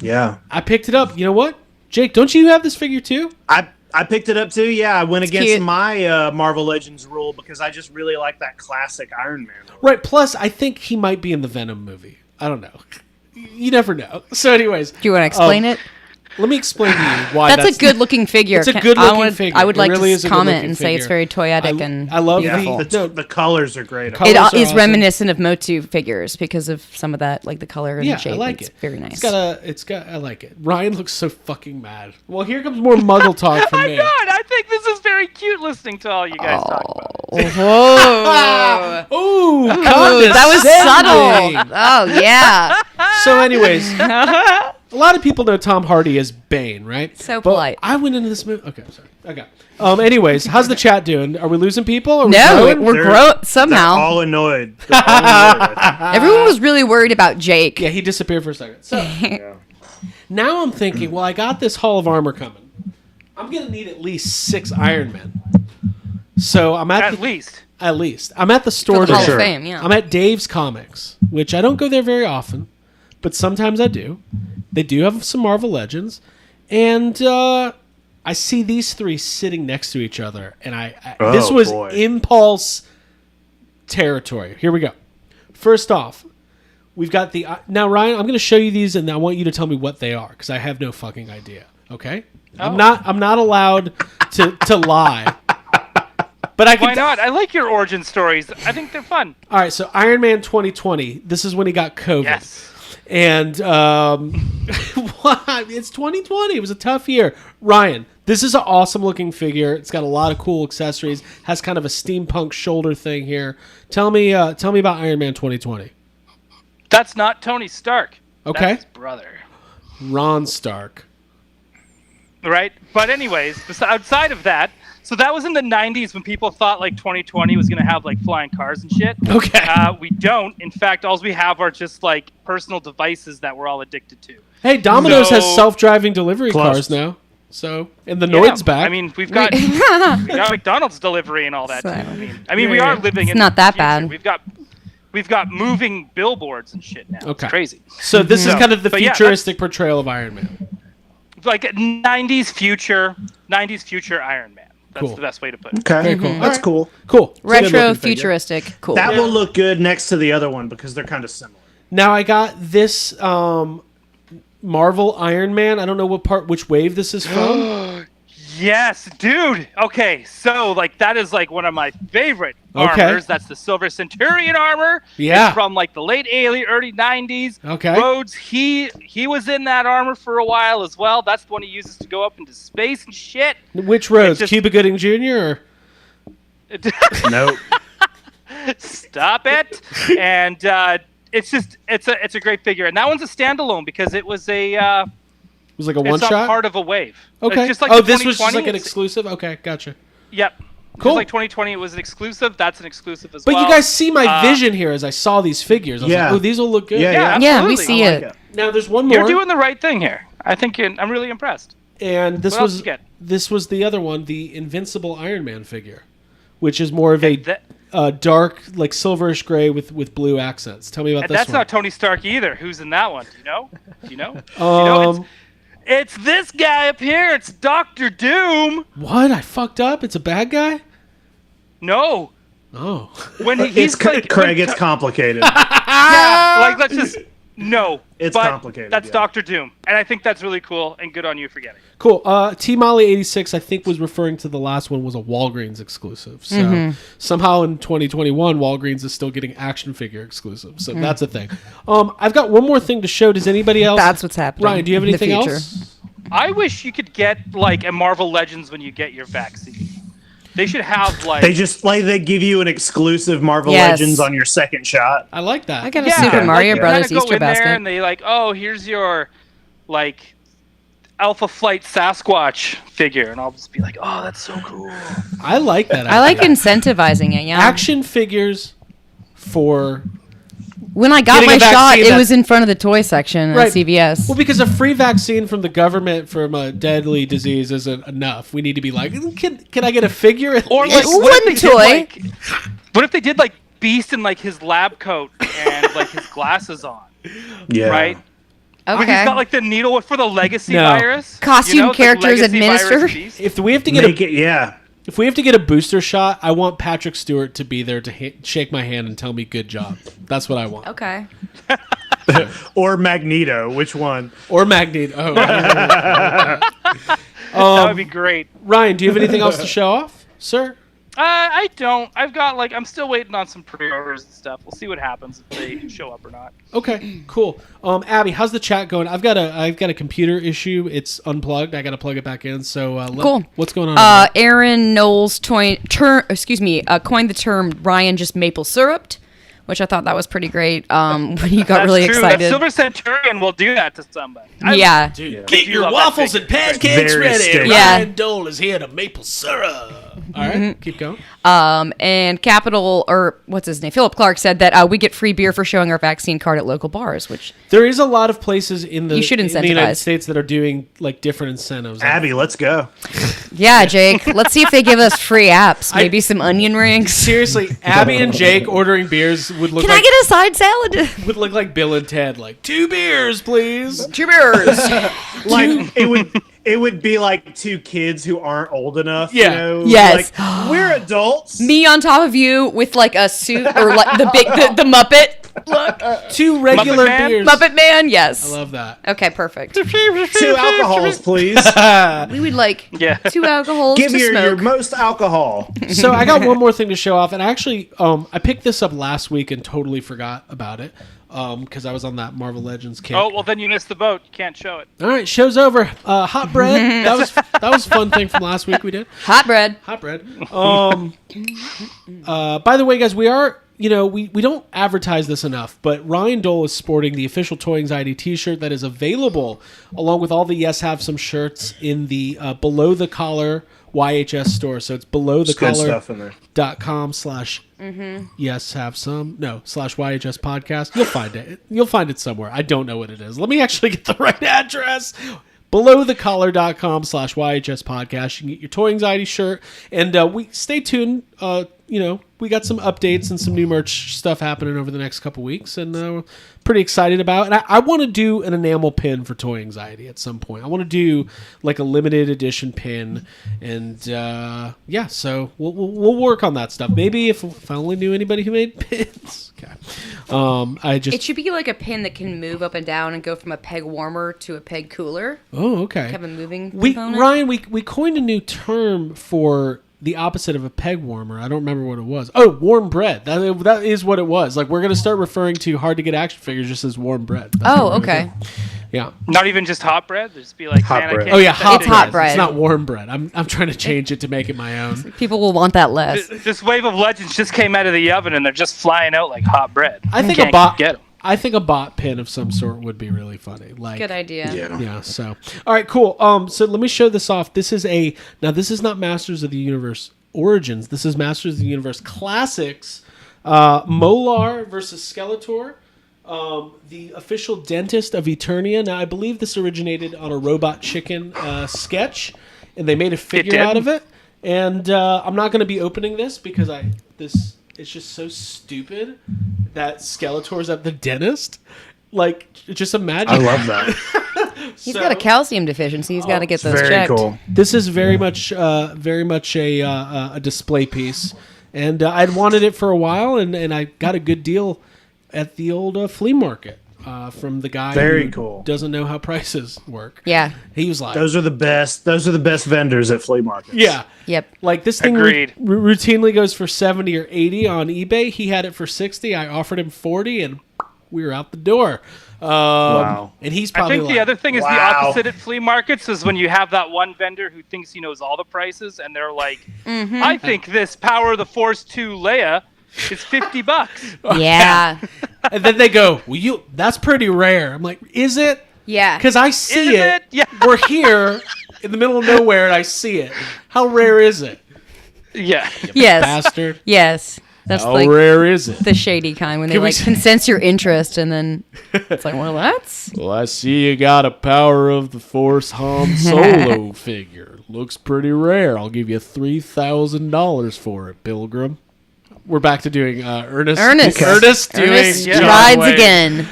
Yeah. I picked it up. You know what? Jake, don't you have this figure too? I picked it up too. Yeah, I went against cute. my Marvel Legends rule because I just really like that classic Iron Man. Right. Plus, I think he might be in the Venom movie. I don't know. You never know. So, anyways. Do you want to explain it? Let me explain to you why That's a good-looking figure. It's a good-looking figure. I would It like really to is a comment good-looking and say it's figure. very toyetic and I love beautiful. The colors are great. Colors It are is awesome. reminiscent of Motu figures because of some of that, like the color and Yeah, shape. I like it's it. very nice. I like it. Ryan looks so fucking mad. Well, here comes more Muggle talk from I'm me. not. I think this is very cute listening to all you guys talk about. Whoa. Ooh, That was condescending. subtle. Oh, yeah. So, anyways, a lot of people know Tom Hardy as Bane, right? So But polite. I went into this movie. Okay, sorry. Okay. Anyways, how's the chat doing? Are we losing people? Are we No, growing? we're They're somehow. all annoyed. They're all annoyed, I think. Everyone was really worried about Jake. Yeah, he disappeared for a second. So now I'm thinking, well, I got this Hall of Armor coming. I'm gonna need at least 6 Iron Men. So I'm At least. At least. I'm at the store For the Hall today. of Fame, yeah. I'm at Dave's Comics, which I don't go there very often, but sometimes I do. They do have some Marvel Legends, and I see these 3 sitting next to each other, and this was boy. impulse territory. Here we go. First off, we've got the now Ryan. I'm going to show you these, and I want you to tell me what they are because I have no fucking idea. Okay, I'm not allowed to lie. But I can. Why not? I like your origin stories. I think they're fun. All right, so Iron Man 2020. This is when he got COVID. Yes. And it's 2020. It was a tough year. Ryan, this is an awesome looking figure. It's got a lot of cool accessories. Has kind of a steampunk shoulder thing here. Tell me about Iron Man 2020. That's not Tony Stark. Okay. That's his brother. Ron Stark. Right? But anyways, outside of that, so that was in the 90s when people thought like 2020 was going to have like flying cars and shit. Okay. We don't. In fact, all we have are just like personal devices that we're all addicted to. Hey, Domino's has So- self-driving delivery Close. cars now. So, and the Noid's back. I mean, we got McDonald's delivery and all that too. I mean, we are living in not the that future. bad. We've got moving billboards and shit now. Okay. It's crazy. so this is kind of the But yeah, futuristic portrayal of Iron Man. Like a 90s future Iron Man. That's Cool. the best way to put it. Okay, Very cool. That's All right. cool. Cool. It's a good-looking Retro, figure. futuristic, cool. That will look good next to the other one because they're kind of similar. Now I got this Marvel Iron Man. I don't know which wave this is from. Yes, dude. Okay, so like that is like one of my favorite Okay. armors. That's the Silver Centurion armor. Yeah. It's from like the late early 90s. Okay. Rhodes, he was in that armor for a while as well. That's the one he uses to go up into space and shit. Which Rhodes? just- Cuba Gooding Jr. or Nope. Stop it. And it's a great figure. And that one's a standalone because it was a It was like a it's one not shot. part of a wave. Okay. It's just like oh, the this was just 2020, like an it's- exclusive. Okay, gotcha. Yep. Cool. Just like 2020, it was an exclusive. That's an exclusive as But well. you guys see my vision here as I saw these figures. I was Yeah. like, oh, these will look good. Yeah, Yeah, Yeah, we absolutely. see I it. like it. Now there's one more. You're doing the right thing here. I think I'm really impressed. and this What else was you get? this was the other one, the Invincible Iron Man figure, which is more of a That- dark, like silverish gray with blue accents. Tell me about And this that's one. not Tony Stark either. Who's in that one? Do you know? Do you know? It's this guy up here. It's Doctor Doom. What? I fucked up. It's a bad guy. No. Oh. When he's It's like Craig. It's complicated. yeah, like let's just no. It's but complicated, That's yeah. Doctor Doom, and I think that's really cool. And good on you for getting it. Cool. T Molly 86, I think, was referring to the last one was a Walgreens exclusive. So somehow in 2021, Walgreens is still getting action figure exclusives. So that's a thing. I've got one more thing to show. Does anybody else? That's what's happening. Ryan, do you have in the anything future. else? I wish you could get like a Marvel Legends when you get your vaccine. They should have like they give you an exclusive Marvel Yes. Legends on your second shot. I like that. I got a Super Mario like, Brothers kinda go Easter in there basket. and they like, oh, here's your like Alpha Flight Sasquatch figure, and I'll just be like, oh, that's so cool. I like that. I like idea. incentivizing it. Yeah. action figures for When I got Getting my a shot, vaccine it that- was in front of the toy section at Right. CVS. well, because a free vaccine from the government from a deadly disease isn't enough. We need to be like, can I get a figure? at Or least? like, what if they One did, toy. like, what if they did like Beast in like his lab coat and like his glasses on, Yeah. right? But Okay. he's got like the needle for the legacy No. virus. Costume it's, like, characters legacy virus administered. Beast. if we have to get Make it, yeah. if we have to get a booster shot, I want Patrick Stewart to be there to shake my hand and tell me good job. That's what I want. Okay. Or Magneto. Which one? Or Magneto. Oh. That would be great. Ryan, do you have anything else to show off, sir? I don't. I've got like I'm still waiting on some pre-orders and stuff. We'll see what happens if they show up or not. Okay, cool. Abby, how's the chat going? I've got a computer issue. It's unplugged. I got to plug it back in. So Cool. What's going on? over there? Aaron Knowles coined the term Ryan just maple syruped, which I thought that was pretty great. When he got That's really true. excited. That Silver Centurion will do that to somebody. Yeah. Get your waffles and pancakes Very ready. sticky. Yeah. Ryan Dole is here to maple syrup. All right, keep going. And Capital, or what's his name? Philip Clark said that we get free beer for showing our vaccine card at local bars, which There is a lot of places in the You should in the United incentivize. States that are doing like different incentives. Abby, let's go. yeah, Jake. Let's see if they give us free apps. Maybe some onion rings. Seriously, Abby and Jake ordering beers would look Can like I get a side salad? would look like Bill and Ted, like 2 beers, please. 2 beers. Like it would be like two kids who aren't old enough. Yeah. You know? Yes. Like, we're adults. Me on top of you with like a suit or like the Muppet look. 2 regular Muppet Man? beers. Muppet Man, yes. I love that. Okay, perfect. 2 alcohols, please. We would like Yeah. 2 alcohols Give to me your smoke. most alcohol. So I got one more thing to show off, and actually, I picked this up last week and totally forgot about it because I was on that Marvel Legends kick. Oh well, then you missed the boat. You can't show it. All right, show's over. Hot bread. That was a fun thing from last week we did. Hot bread. Hot bread. By the way, guys, we are. We don't advertise this enough, but Ryan Dole is sporting the official Toy Anxiety T-shirt that is available, along with all the Yes Have Some shirts in the Below the Collar YHS store. So it's Good stuff in there. belowthecollar.com/ yes have some / YHS podcast. You'll find it. You'll find it somewhere. I don't know what it is. Let me actually get the right address. Belowthecollar.com / YHS podcast. You can get your Toy Anxiety shirt. And we stay tuned. We got some updates and some new merch stuff happening over the next couple weeks, and we're pretty excited about. And I want to do an enamel pin for Toy Anxiety at some point. I want to do like a limited edition pin, and so we'll work on that stuff. Maybe if I only knew anybody who made pins. Okay. It should be like a pin that can move up and down and go from a peg warmer to a peg cooler. Oh, okay. Have a moving component. Ryan, we coined a new term for the opposite of a peg warmer. I don't remember what it was. Oh, warm bread. That is what it was. Like, we're going to start referring to hard to get action figures just as warm bread. That's what Oh, we're gonna okay. do. Yeah. Not even just hot bread. There'd just be like Hot man, I bread. can't Oh yeah, get that hot It's thing. hot bread. It's not warm bread. I'm trying to change it to make it my own. People will want that less. This wave of legends just came out of the oven and they're just flying out like hot bread. I think Can't a bot. get 'em. I think a bot pin of some sort would be really funny. Like, Good idea. Yeah. So, all right, cool. So let me show this off. This is not Masters of the Universe Origins. This is Masters of the Universe Classics. Molar versus Skeletor. The official dentist of Eternia. Now, I believe this originated on a Robot Chicken sketch, and they made a figure did? out of it. And I'm not going to be opening this because it's just so stupid that Skeletor's at the dentist. Like, just imagine. I love that. He's got a calcium deficiency. He's got to get those Very checked. cool. This is very much a display piece, and I'd wanted it for a while, and I got a good deal at the old flea market from the guy Very who cool. doesn't know how prices work. Yeah. He was like, Those are the best. Those are the best vendors at flea markets. yeah. Yep. Like, this thing Agreed. routinely goes for 70 or 80 on eBay. He had it for 60. I offered him 40, and we were out the door. Wow. And he's I probably think the other thing is the Wow. opposite at flea markets is when you have that one vendor who thinks he knows all the prices, and they're like, I think this Power of the Force 2 Leia is $50. Yeah. And then they go, well, that's pretty rare. I'm like, is it? Yeah. Because I see Is it. it? Yeah. We're here in the middle of nowhere, and I see it. How rare is it? Yeah. Yes. Bastard. Yes. That's How like rare is it? the shady kind when they Can we like s- can sense your interest and then it's like, well, that's Well, I see you got a Power of the Force Han Solo figure. Looks pretty rare. I'll give you $3,000 for it, Pilgrim. We're back to doing Ernest. Ernest. Ernest doing Ernest Yeah. John rides Wayne. again.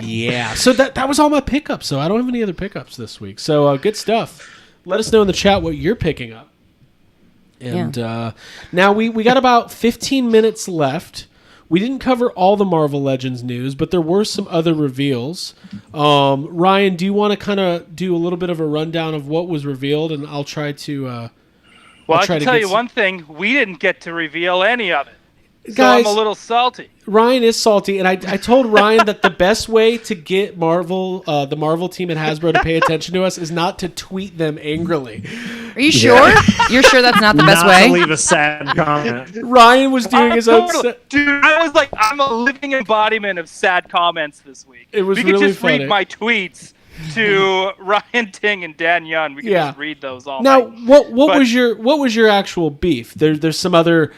Yeah. So that was all my pickups. So I don't have any other pickups this week. So good stuff. Let us know in the chat what you're picking up. And now we got about 15 minutes left. We didn't cover all the Marvel Legends news, but there were some other reveals. Ryan, do you want to kind of do a little bit of a rundown of what was revealed? And I'll try to... Well, I'll I try can to tell get you some- one thing. We didn't get to reveal any of it. So Guys- I'm a little salty. Ryan is salty, and I told Ryan that the best way to get the Marvel team at Hasbro to pay attention to us is not to tweet them angrily. Are you sure? You're sure that's not the best Not way? to leave a sad comment. Ryan was doing his own... Dude, I was like, I'm a living embodiment of sad comments this week. It was we could really just funny. read my tweets to Ryan Ting and Dan Yun. We could Yeah. just read those all Now, night. what But- was your actual beef? There's some other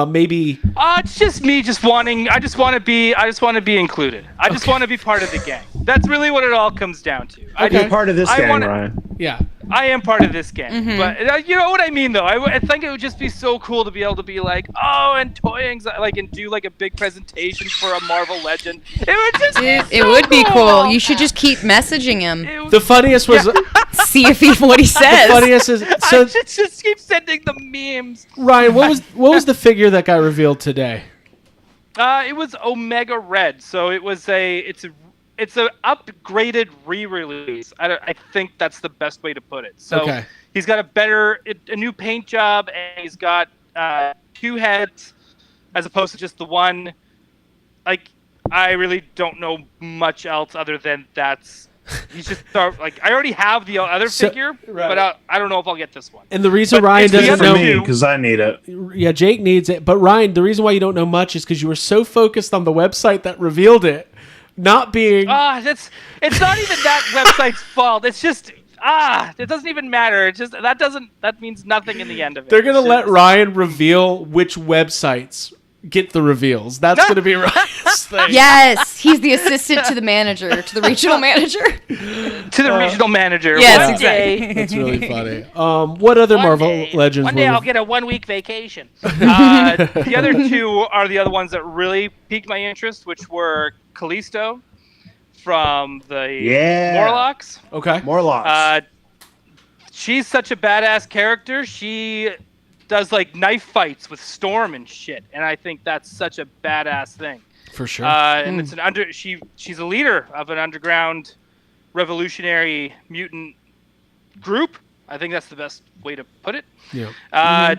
maybe... It's just me just wanting. I just want to be included. I just want to be part of the gang. That's really what it all comes down to. Okay. You're part of this I gang, wanna- Ryan. Yeah. I am part of this gang, but you know what I mean, though. I think it would just be so cool to be able to be like, oh, and and do like a big presentation for a Marvel Legend. It would just It would be cool. You should just keep messaging him. The funniest was... See if he what he says. The funniest is... I So, should just keep sending the memes. Ryan, what was the figure that got revealed today? It was Omega Red, so it's a upgraded re-release. I think that's the best way to put it. So Okay. he's got a new paint job, and he's got 2 heads as opposed to just the one. Like, I really don't know much else other than he's just I already have the other figure, right. but I don't know if I'll get this one. And the reason But Ryan it's the doesn't other know... two. Because I need it. Yeah, Jake needs it. But Ryan, the reason why you don't know much is because you were so focused on the website that revealed it, not being... It's not even that website's fault. It's just it doesn't even matter. It's just that means nothing in the end of it. They're going to It's let just- Ryan reveal which websites get the reveals. That's going to be Ryan's thing. Yes, he's the assistant to the manager, to the regional manager. to the regional manager. Yes, one exactly. day. That's really funny. What other Marvel Legends One day were... I'll get a 1-week vacation. The other 2 are the other ones that really piqued my interest, which were Callisto from the Morlocks. Okay. Morlocks. She's such a badass character. She does like knife fights with Storm and shit, and I think that's such a badass thing. For sure. And it's she's a leader of an underground revolutionary mutant group. I think that's the best way to put it. Yeah.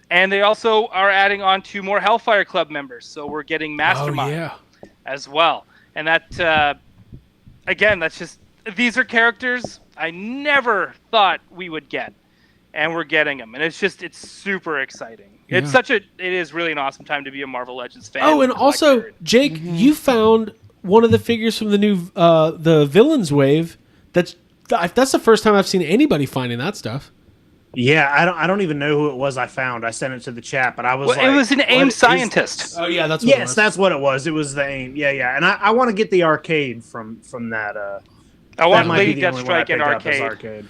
And they also are adding on 2 more Hellfire Club members, so we're getting Mastermind Oh, yeah. as well. And that, again, that's just these are characters I never thought we would get, and we're getting them, and it's super exciting. Yeah. It is really an awesome time to be a Marvel Legends fan. Oh, and also, collector. Jake, you found one of the figures from the new the Villains Wave. That's the first time I've seen anybody finding that stuff. Yeah, I don't even know who it was I found. I sent it to the chat, but I was Well, like... it was an what AIM is- Oh scientist. yeah, that's what it Yes, was. that's what it was. It was the AIM. Yeah. And I want to get the arcade from that. I want might be Lady the only one I Deathstrike in picked up as arcade.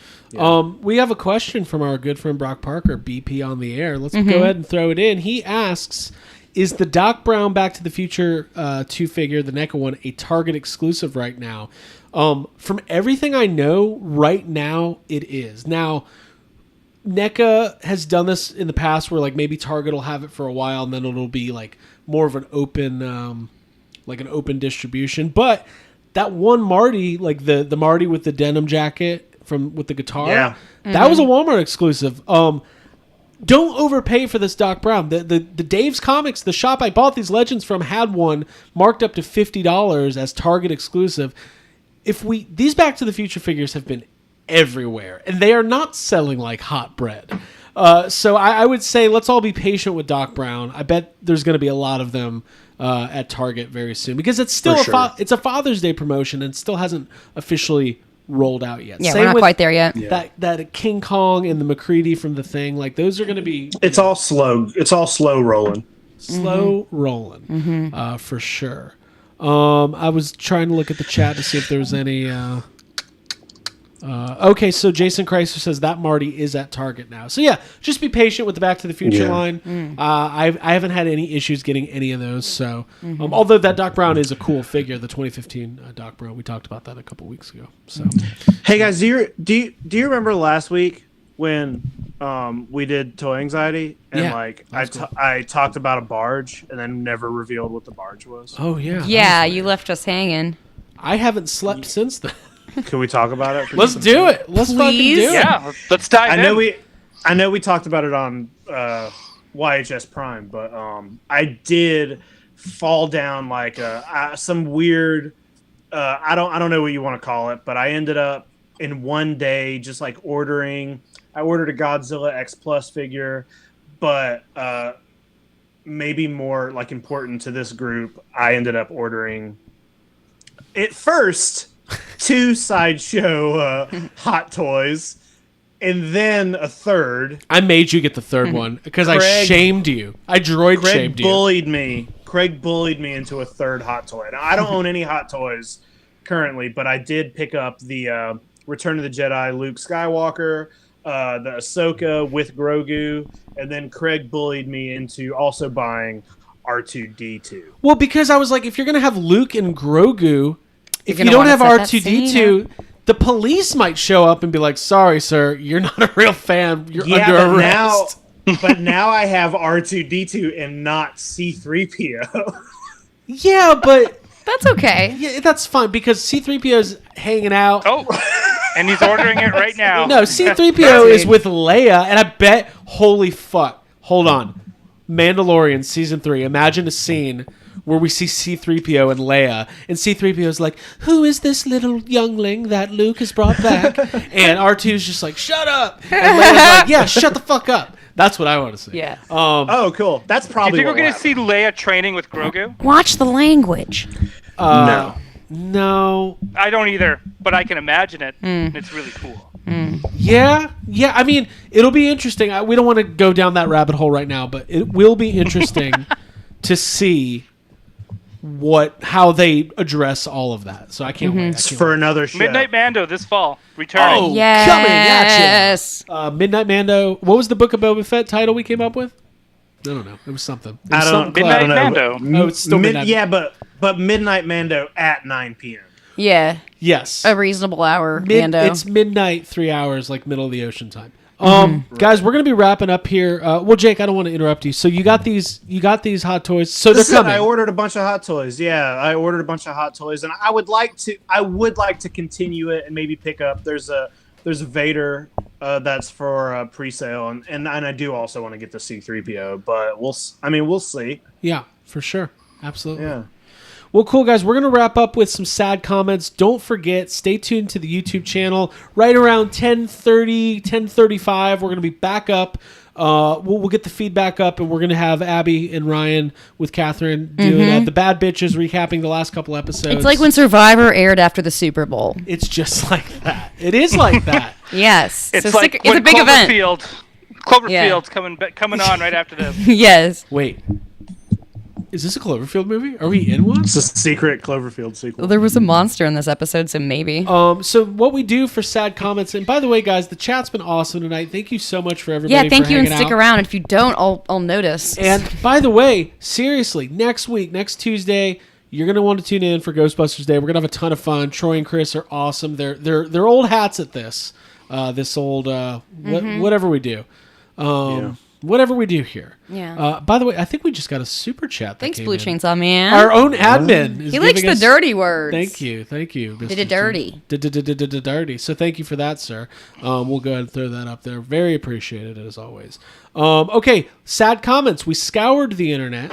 We have a question from our good friend Brock Parker, BP on the air. Let's go ahead and throw it in. He asks, is the Doc Brown Back to the Future 2 figure, the NECA one, a Target exclusive right now? From everything I know, right now it is. Now, NECA has done this in the past where like maybe Target will have it for a while and then it'll be like more of an open distribution. But that one Marty, like the Marty with the denim jacket with the guitar, Yeah. that was a Walmart exclusive. don't overpay for this Doc Brown. The Dave's Comics, the shop I bought these Legends from, had one marked up to $50 as Target exclusive. These Back to the Future figures have been everywhere, and they are not selling like hot bread. So I would say let's all be patient with Doc Brown. I bet there's going to be a lot of them at Target very soon, because it's still it's a Father's Day promotion and still hasn't officially rolled out yet. Yeah, Same we're not with quite there yet. That King Kong and the McCready from The Thing, like those are going to be. It's all slow. It's all slow rolling. Rolling, for sure. I was trying to look at the chat to see if there was any. Okay, so Jason Chrysler says that Marty is at Target now. So yeah, just be patient with the Back to the Future line. I haven't had any issues getting any of those. So although that Doc Brown is a cool figure, the 2015 Doc Brown, we talked about that a couple weeks ago. So hey guys, do you remember last week when we did Toy Anxiety and I talked about a barge and then never revealed what the barge was? Oh yeah, Yeah, you left us hanging. I haven't slept since then. Can we talk about it? Let's do it. Let's fucking do it. Yeah, let's dive in. I know we talked about it on YHS Prime, but I did fall down like some weird. I don't know what you want to call it, but I ended up in one day just like ordering. I ordered a Godzilla X Plus figure, but maybe more like important to this group, I ended up ordering at first 2 Sideshow Hot Toys, and then a third. I made you get the third one because I shamed you. I shamed you. Craig bullied me into a third Hot Toy. Now, I don't own any Hot Toys currently, but I did pick up the Return of the Jedi Luke Skywalker, the Ahsoka with Grogu, and then Craig bullied me into also buying R2-D2. Well, because I was like, if you're going to have Luke and Grogu, if you gonna don't wanna have set that R2-D2, the police might show up and be like, sorry, sir, you're not a real fan. You're under arrest. But now I have R2-D2 and not C-3PO. Yeah, but That's okay. yeah, that's fine because C-3PO is hanging out. Oh, and he's ordering it right now. No, C-3PO is with Leia, and I bet, holy fuck, hold on. Mandalorian Season 3, imagine a scene where we see C-3PO and Leia, and C-3PO is like, who is this little youngling that Luke has brought back? And R2's just like, shut up! And Leia's like, yeah, shut the fuck up. That's what I want to see. Yeah. Oh, cool. That's Do you probably think we're what going will to see Leia training with Grogu? Watch the language. No. No. I don't either, but I can imagine it. It's really cool. Yeah. I mean, it'll be interesting. We don't want to go down that rabbit hole right now, but it will be interesting to see how they address all of that. So I can't wait. It's for another show. Midnight Mando this fall, returning. Oh, Yes. coming at you. Midnight Mando. What was the Book of Boba Fett title we came up with? I don't know. It was something. It was something Midnight clever. Mando. Oh, it's still Midnight. Yeah, but Midnight Mando at 9 p.m. Yeah. Yes. A reasonable hour, Mando. It's midnight, 3 hours, like middle of the ocean time. Guys, we're gonna be wrapping up here. Well, Jake, I don't want to interrupt you. So you got these hot toys. So they're coming. I ordered a bunch of hot toys. Yeah, I ordered a bunch of hot toys, and I would like to continue it and maybe pick up. There's a Vader that's for pre-sale, and I do also want to get the C-3PO, but we'll see. Yeah, for sure, absolutely. Yeah. Well, cool, guys. We're going to wrap up with some sad comments. Don't forget, stay tuned to the YouTube channel. Right around 10:30, 10:35, we're going to be back up. We'll get the feedback up, and we're going to have Abby and Ryan with Catherine doing the Bad Bitches, recapping the last couple episodes. It's like when Survivor aired after the Super Bowl. It's just like that. It is like that. Yes. It's so like it's when a big event. Cloverfield's coming on right after this. Yes. Wait. Is this a Cloverfield movie? Are we in one? It's a secret Cloverfield sequel. Well, there was a monster in this episode, so maybe. So what we do for sad comments, and by the way, guys, the chat's been awesome tonight. Thank you so much for everybody. Yeah, thank for you, and hanging stick out. around. If you don't, I'll notice. And by the way, seriously, next Tuesday, you're gonna want to tune in for Ghostbusters Day. We're gonna have a ton of fun. Troy and Chris are awesome. They're old hats at this. Whatever we do. whatever we do here. Yeah. By the way, I think we just got a super chat. Thanks, came Blue in. Chainsaw Man. Our own admin. Is he likes giving the us- dirty words. Thank you. Did it dirty. Dirty. So thank you for that, sir. We'll go ahead and throw that up there. Very appreciated as always. Okay, sad comments. We scoured the internet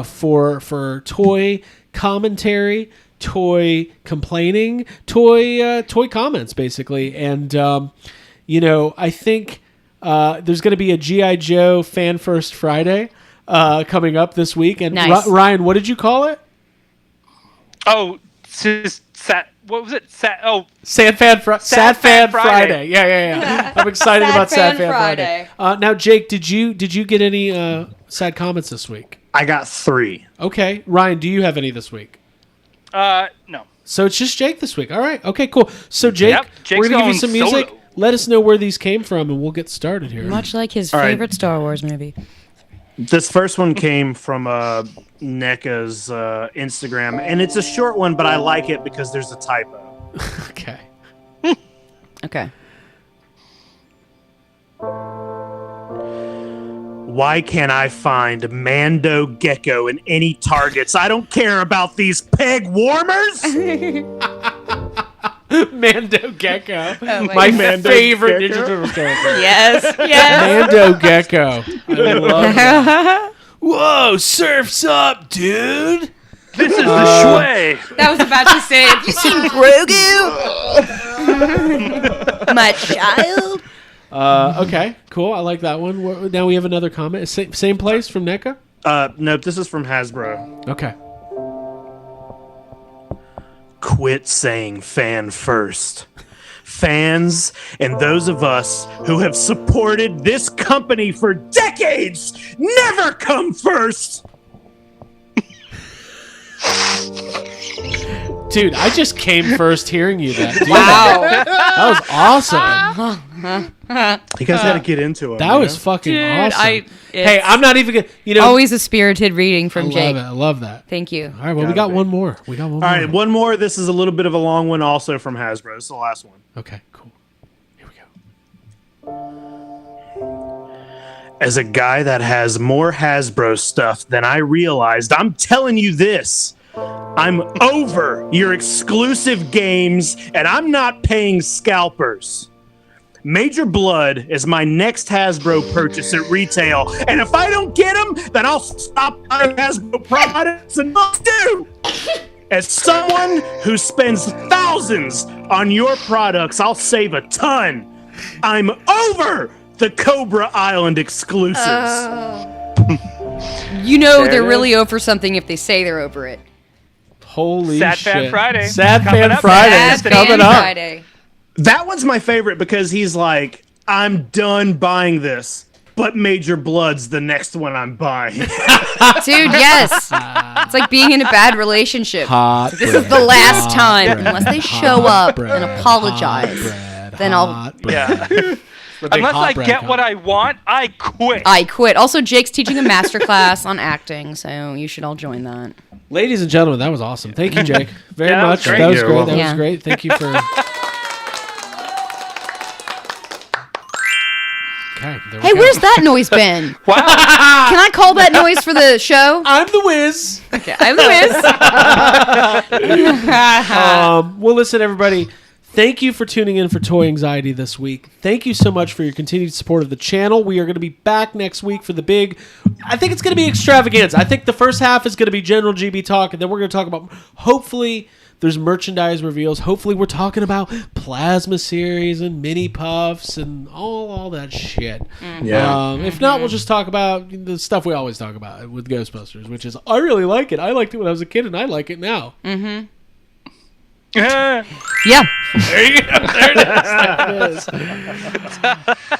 for toy commentary, toy complaining, toy comments, basically. And I think there's going to be a G.I. Joe Fan First Friday coming up this week. And Nice. Ryan, what did you call it? Oh, just what was it? Sad Fan Friday. Friday. Yeah. I'm excited about Sad Fan Friday. Now, Jake, did you get any sad comments this week? I got 3. Okay, Ryan, do you have any this week? No. So it's just Jake this week. All right. Okay, cool. So Jake, Yep, Jake's we're gonna give you going some music. solo. Let us know where these came from, and we'll get started here. Much like his All right. favorite Star Wars movie. This first one came from NECA's Instagram, and it's a short one, but I like it because there's a typo. Okay. Okay. Why can't I find Mando Gecko in any targets? I don't care about these peg warmers. Mando Gecko, my my Mando favorite Gecko? Ninja Turtle character. Yes. Mando Gecko. I love that. Whoa, surf's up, dude. This is the Shui. That was about to say, have you seen Grogu? My child. Okay, cool. I like that one. Now we have another comment. Same place from NECA? Nope, this is from Hasbro. Okay. Quit saying fan first. Fans and those of us who have supported this company for decades never come first. Dude, I just came first hearing you that. Dude, Wow. that was awesome. You guys got to get into it. That was fucking Dude, awesome. Hey, I'm not even gonna. Always a spirited reading from Jake. I love that. Thank you. All right, well, we got one more. All right, one more. This is a little bit of a long one, also from Hasbro. This is the last one. Okay, cool. Here we go. As a guy that has more Hasbro stuff than I realized, I'm telling you this. I'm over your exclusive games, and I'm not paying scalpers. Major Blood is my next Hasbro purchase at retail, and if I don't get them, then I'll stop buying Hasbro products and must do. As someone who spends thousands on your products, I'll save a ton. I'm over the Cobra Island exclusives. You know they're really over something if they say they're over it. Holy Sad shit. Fan Friday. Sad Coming Fan up. Friday Sad is Fan coming up. Friday. That one's my favorite because he's like, I'm done buying this, but Major Blood's the next one I'm buying. Dude, yes. It's like being in a bad relationship. Hot This bread, is the last hot time. bread, Unless they show hot up bread, and apologize, hot bread, then I'll... hot bread. Yeah. The big Unless hot I bread get what comment. I want, I quit. I quit. Also, Jake's teaching a masterclass on acting, so you should all join that. Ladies and gentlemen, that was awesome. Thank you, Jake, very Yeah, that was much. great. That was You're great. welcome. That was Yeah. great. Thank you for. Okay. There we Hey, go. where's that noise been? Wow. Can I call that noise for the show? I'm the Wiz. Okay, I'm the Wiz. Well, listen, everybody. Thank you for tuning in for Toy Anxiety this week. Thank you so much for your continued support of the channel. We are going to be back next week for the big... I think it's going to be extravaganza. I think the first half is going to be general GB talk, and then we're going to talk about... Hopefully, there's merchandise reveals. Hopefully, we're talking about Plasma Series and Mini Puffs and all that shit. Yeah. If not, we'll just talk about the stuff we always talk about with Ghostbusters, which is, I really like it. I liked it when I was a kid, and I like it now. Yeah. There you go. There it is.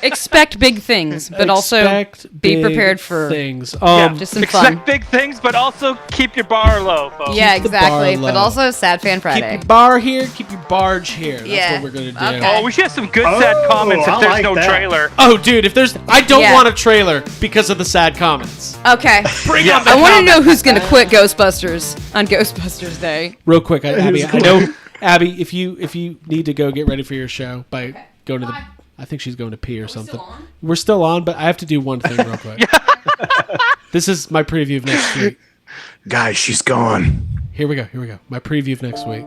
Expect big things, but also Expect be big prepared for things. just some fun. Expect big things, but also keep your bar low, folks. Yeah, Keep the exactly. bar But low. also Sad Fan Keep Friday. your bar here, keep your barge here. That's Yeah. what we're going to do. Okay. Oh, we should have some good sad comments if I there's like no that. trailer. Oh, dude, I don't Yeah. want a trailer because of the sad comments. Okay. Bring on the I want to know comments. who's going to quit Ghostbusters on Ghostbusters Day. Real quick, Abby, I know, Abby, if you need to go get ready for your show by going to the I think she's going to pee or something. We're still on, but I have to do one thing real quick. This is my preview of next week. Guys, she's gone. Here we go. My preview of next week.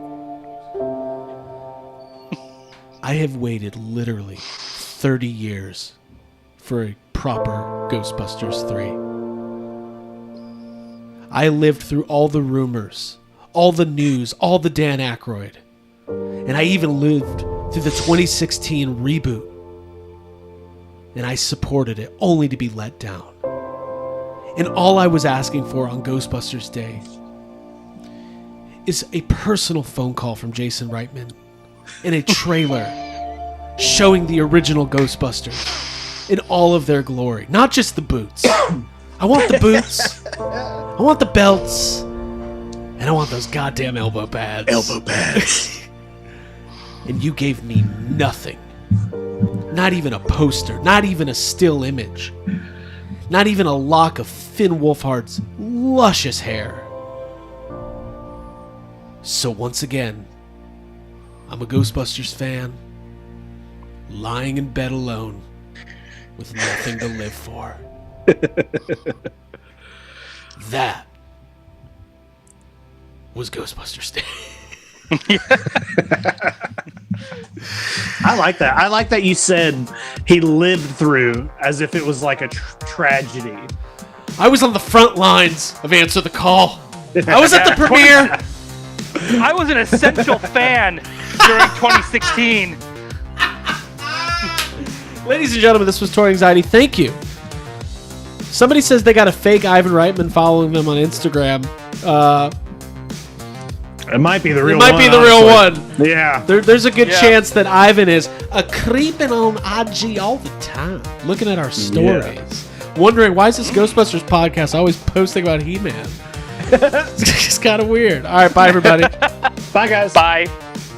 I have waited literally 30 years for a proper Ghostbusters 3. I lived through all the rumors, all the news, all the Dan Aykroyd. And I even lived through the 2016 reboot. And I supported it only to be let down. And all I was asking for on Ghostbusters Day is a personal phone call from Jason Reitman and a trailer showing the original Ghostbusters in all of their glory. Not just the boots. I want the boots. I want the belts. And I want those goddamn elbow pads. Elbow pads. And you gave me nothing. Not even a poster. Not even a still image. Not even a lock of Finn Wolfhard's luscious hair. So once again, I'm a Ghostbusters fan, lying in bed alone, with nothing to live for. That was Ghostbusters Day. I like that. I like that you said he lived through as if it was like a tragedy. I was on the front lines of Answer the Call. I was at the premiere. I was an essential fan during 2016. Ladies and gentlemen, this was Toy Anxiety. Thank you. Somebody says they got a fake Ivan Reitman following them on Instagram. It might be the real It one. might be the real one. Yeah. There's a good chance that Ivan is a creeping on IG all the time, looking at our stories, wondering why is this Ghostbusters podcast always posting about He-Man? It's kind of weird. All right, bye everybody. Bye, guys. Bye.